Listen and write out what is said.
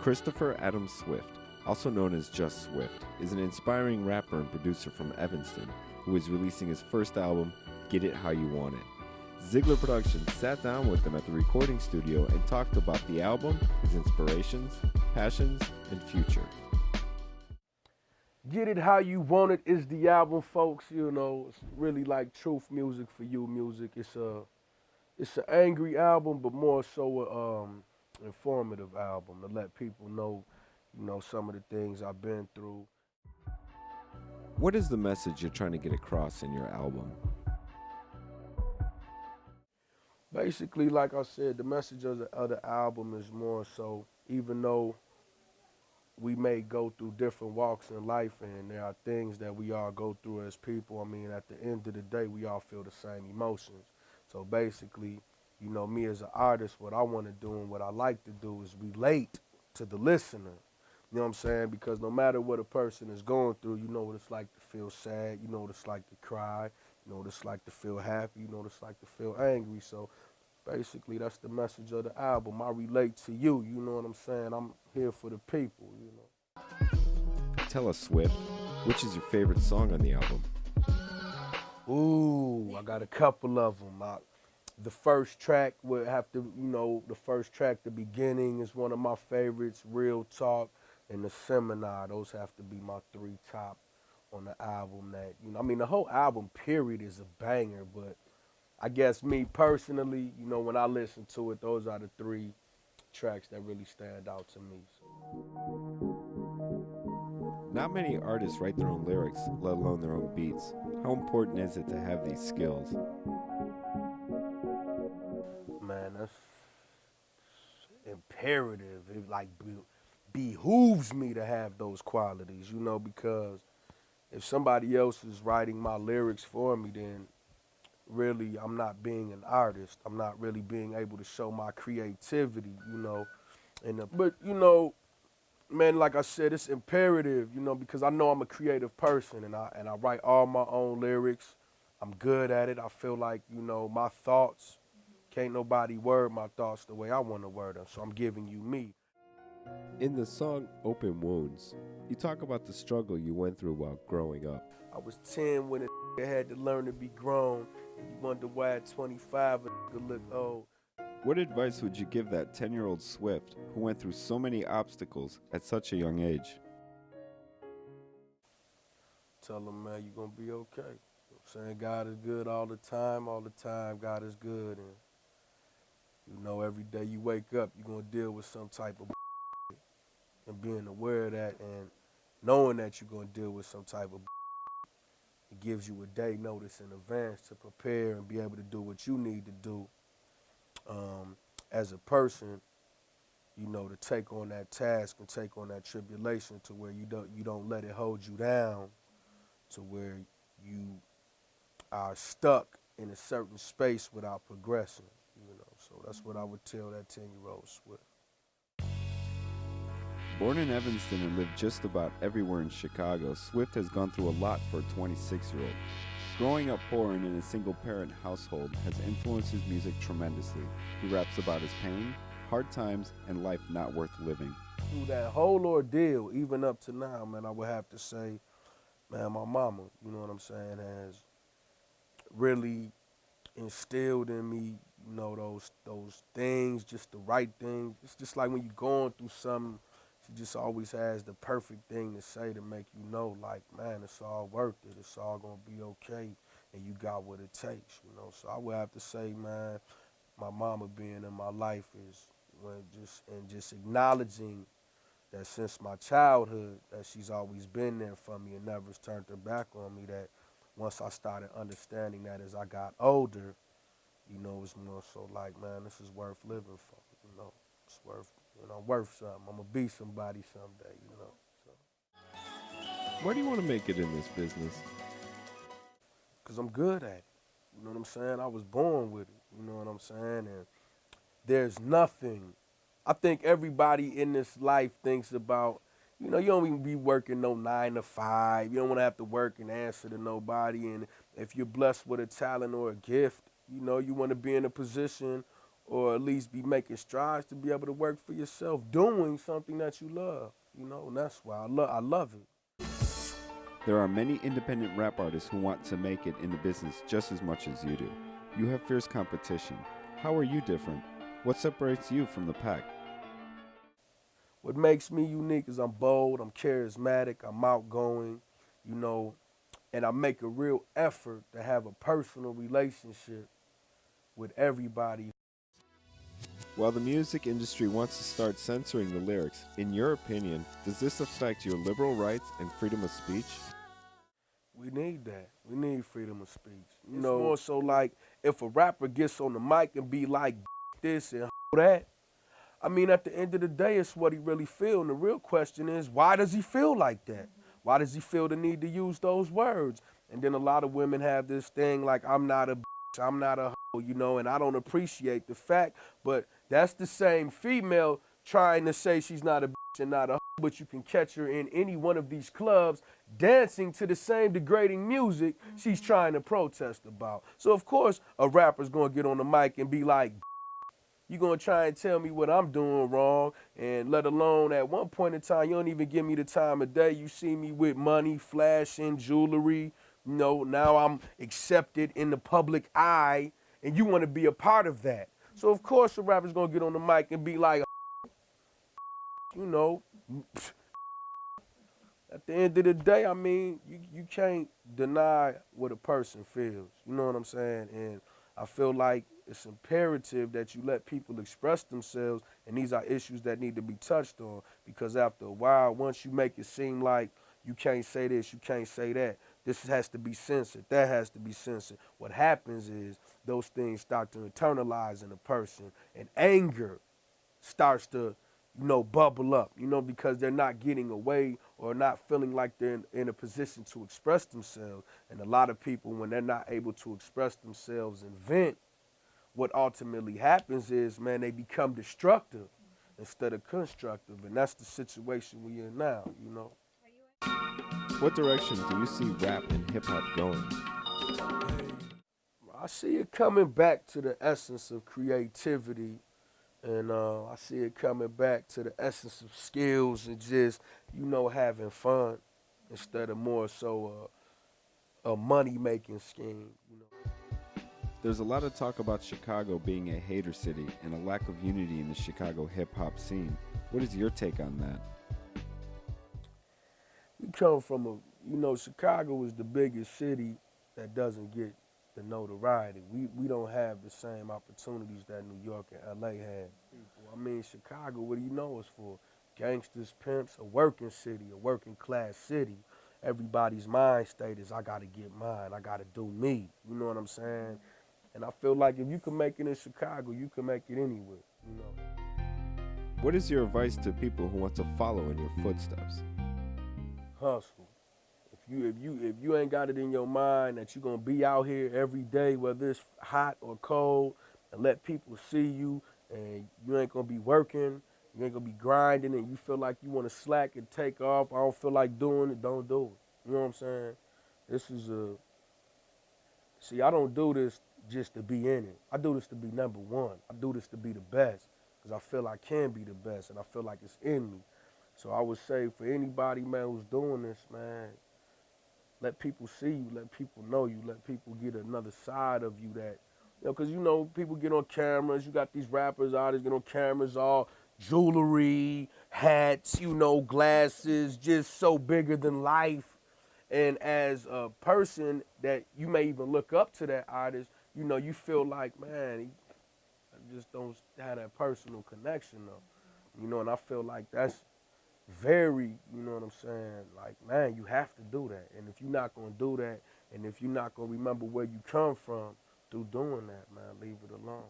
Christopher Adam Swift, also known as Just Swift, is an inspiring rapper and producer from Evanston who is releasing his first album, Get It How You Want It. Zeigler Productions sat down with him at the recording studio and talked about the album, his inspirations, passions, and future. Get It How You Want It is the album, folks. You know, it's really like truth music for you music. It's an angry album, but more so a informative album to let people know, some of the things I've been through. What is the message you're trying to get across in your album? Basically, like I said, the message of the album is more so, even though we may go through different walks in life and there are things that we all go through as people, I mean, at the end of the day, we all feel the same emotions. So basically, me as an artist, what I want to do and what I like to do is relate to the listener. You know what I'm saying? Because no matter what a person is going through, you know what it's like to feel sad, you know what it's like to cry, you know what it's like to feel happy, you know what it's like to feel angry. So basically, that's the message of the album. I relate to you, you know what I'm saying? I'm here for the people, Tell us, Swift, which is your favorite song on the album? Ooh, I got a couple of them. The first track would have to, the first track, The Beginning, is one of my favorites. Real Talk and The Seminar, those have to be my three top on the album. That, the whole album, period, is a banger, but I guess me personally, when I listen to it, those are the three tracks that really stand out to me. Not many artists write their own lyrics, let alone their own beats. How important is it to have these skills? Man, that's imperative. It behooves me to have those qualities, because if somebody else is writing my lyrics for me, then really I'm not being an artist. I'm not really being able to show my creativity, but man, like I said, it's imperative, because I know I'm a creative person and I write all my own lyrics. I'm good at it. I feel like, my thoughts, can't nobody word my thoughts the way I want to word them. So I'm giving you me. In the song Open Wounds, you talk about the struggle you went through while growing up. I was 10 when a had to learn to be grown. And you wonder why at 25 a could look old. What advice would you give that 10-year-old Swift who went through so many obstacles at such a young age? Tell him, man, you're going to be okay. I'm saying God is good all the time God is good. And every day you wake up, you're going to deal with some type of and being aware of that and knowing that you're going to deal with some type of it gives you a day notice in advance to prepare and be able to do what you need to do as a person, to take on that task and take on that tribulation to where you don't let it hold you down to where you are stuck in a certain space without progressing, So that's what I would tell that 10-year-old Swift. Born in Evanston and lived just about everywhere in Chicago, Swift has gone through a lot for a 26-year-old. Growing up poor and in a single-parent household has influenced his music tremendously. He raps about his pain, hard times, and life not worth living. Through that whole ordeal, even up to now, man, I would have to say, man, my mama, you know what I'm saying, has really instilled in me, those things, just the right things. It's just like when you're going through something, she just always has the perfect thing to say to make you know, like, man, it's all worth it. It's all going to be okay, and you got what it takes, So I would have to say, man, my mama being in my life is just acknowledging that since my childhood, that she's always been there for me and never turned her back on me, that once I started understanding that as I got older, it's more so like, man, this is worth living for, It's worth, worth something. I'm going to be somebody someday, So. Why do you want to make it in this business? Because I'm good at it. You know what I'm saying? I was born with it. You know what I'm saying? And there's nothing. I think everybody in this life thinks about, you don't even be working no 9 to 5. You don't want to have to work and answer to nobody. And if you're blessed with a talent or a gift, you want to be in a position or at least be making strides to be able to work for yourself, doing something that you love, and that's why I love it. There are many independent rap artists who want to make it in the business just as much as you do. You have fierce competition. How are you different? What separates you from the pack? What makes me unique is I'm bold, I'm charismatic, I'm outgoing, you know, and I make a real effort to have a personal relationship with everybody. While the music industry wants to start censoring the lyrics, in your opinion, does this affect your liberal rights and freedom of speech? We need that. We need freedom of speech. It's more so like if a rapper gets on the mic and be like this and that. I mean, at the end of the day, it's what he really feel. And the real question is, why does he feel like that? Why does he feel the need to use those words? And then a lot of women have this thing like, I'm not a bitch, I'm not a hoe, and I don't appreciate the fact. But that's the same female trying to say she's not a bitch and not a hoe, but you can catch her in any one of these clubs dancing to the same degrading music she's trying to protest about. So, of course, a rapper's going to get on the mic and be like, you're going to try and tell me what I'm doing wrong, and let alone at one point in time, you don't even give me the time of day. You see me with money, flashing, jewelry. Now I'm accepted in the public eye, and you want to be a part of that. So, of course, the rapper's going to get on the mic and be like, you know, at the end of the day, I mean, you can't deny what a person feels. You know what I'm saying? And I feel like it's imperative that you let people express themselves, and these are issues that need to be touched on, because after a while, once you make it seem like you can't say this, you can't say that, this has to be censored, that has to be censored, what happens is those things start to internalize in a person, and anger starts to bubble up, because they're not getting away or not feeling like they're in a position to express themselves. And a lot of people, when they're not able to express themselves and vent, what ultimately happens is, man, they become destructive instead of constructive. And that's the situation we're in now. What direction do you see rap and hip hop going? I see it coming back to the essence of creativity. And I see it coming back to the essence of skills and just, having fun instead of more so a money-making scheme. There's a lot of talk about Chicago being a hater city and a lack of unity in the Chicago hip-hop scene. What is your take on that? We come from Chicago is the biggest city that doesn't get the notoriety. We don't have the same opportunities that New York and LA had. I mean, Chicago, what do you know us for? Gangsters, pimps, a working city, a working class city. Everybody's mind state is, I gotta get mine, I gotta do me. You know what I'm saying? And I feel like if you can make it in Chicago, you can make it anywhere. What is your advice to people who want to follow in your footsteps? Hustle. If you ain't got it in your mind that you're gonna be out here every day, whether it's hot or cold, and let people see you, and you ain't gonna be working, you ain't gonna be grinding, and you feel like you wanna slack and take off, I don't feel like doing it, don't do it. You know what I'm saying? See, I don't do this just to be in it. I do this to be number one. I do this to be the best, because I feel I can be the best, and I feel like it's in me. So I would say for anybody, man, who's doing this, man, let people see you, let people know you, let people get another side of you that, because, people get on cameras, you got these rappers, artists get on cameras, all jewelry, hats, glasses, just so bigger than life. And as a person that you may even look up to that artist, you feel like, man, I just don't have that personal connection though. And I feel like that's very, you know what I'm saying, like, man, you have to do that. And if you're not going to do that, and if you're not going to remember where you come from through doing that, man, leave it alone.